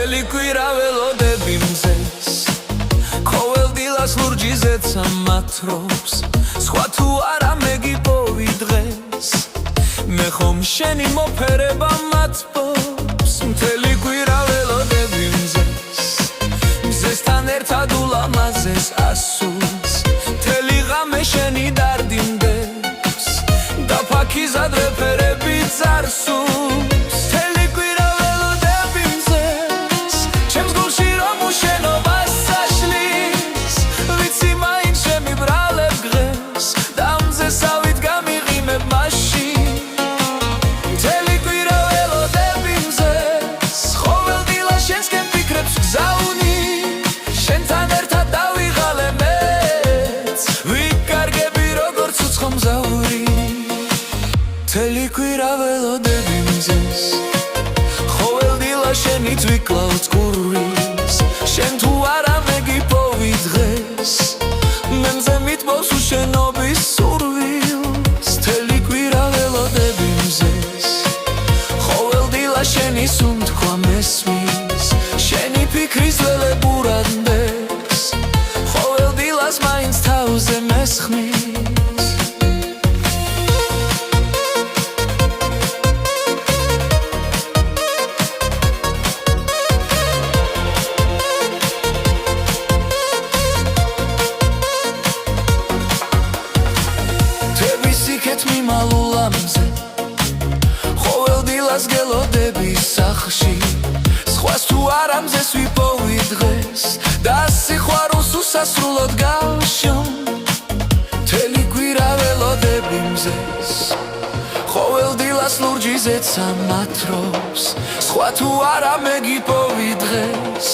მთელი კვირა ველოდები მზეს ყოველ დილას ლურჯიზეც ამათრობს სხვა თუ არა მეგიპოვი დღეს მე ხომ შენი მოფერება მათბობს მთელი კვირა ველოდები მზეს მზესთან ერთად ულამაზეს ასულს მთელი ღამე შენი დარდი მდებს და ფაქიზად რეფერები წარსულს მთელი კვირა ველოდები მზეს ჩემს გულში რომ უშენობას საშლის ვიცი მაინც შემიბრალებ დღეს და მზესავით გამიღიმებ მაშინ მთელი კვირა ველოდები მზეს ყოველ დილას შენსკენ ფიქრებს გზავნი შენთან ერთად დავიღალე მეც ვიკარგები როგორც უცხო მზაური მთელი კვირა ველოდები მზეს ყოველ დილას შენით ვიკლავ წყურვის შენ თუ არა მეგიპოვი დღეს მე მზე მიტბობს უშენობის სურვილს მთელი კვირა ველოდები მზეს ყოველ დილას შენი სუნთქვა მესმის შენი ფიქრის ველებურად მბებს ყოველ დილას მაინც თავზე მესხმის მიმალულამზე ყოველ დილას გელოდები სახლში სხვას თუ არა მზეს ვიპოვი დღეს და სიყვარულს უსასრულოდ გავშომ მთელი კვირა ველოდები მზეს ყოველ დილას ლურჯიზეც ამათრობს სხვა თუ არა მეგიპოვი დღეს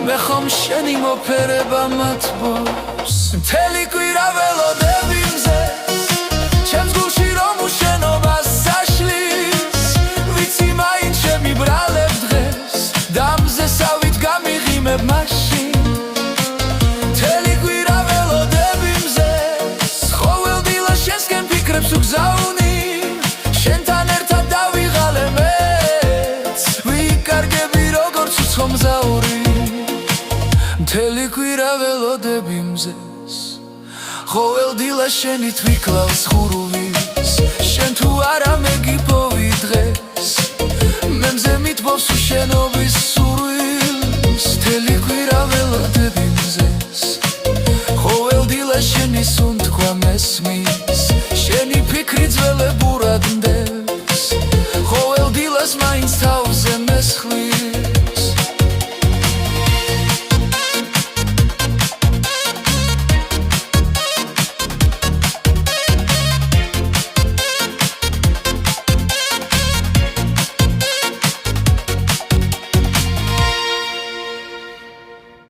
მე ხომ შენი მოფერება მათბობს მთელი კვირა ველოდები მზეს ჩემს გულში რომ უშენობას საშლის ვიცი მაინც შემიბრალებ დღეს და მზესავით გამიღიმებ მაშინ მთელი კვირა ველოდები მზეს ყოველ დილას შენსკენ ფიქრებს უგზავნი შენთან ერთად დავიღალე მეც ვიკარგები როგორც უცხო მზაური მთელი კვირა ველოდები მზეს ყოველ დილას შენით ვიკლავ ხურულის შენ თუ არა მეგიპოვი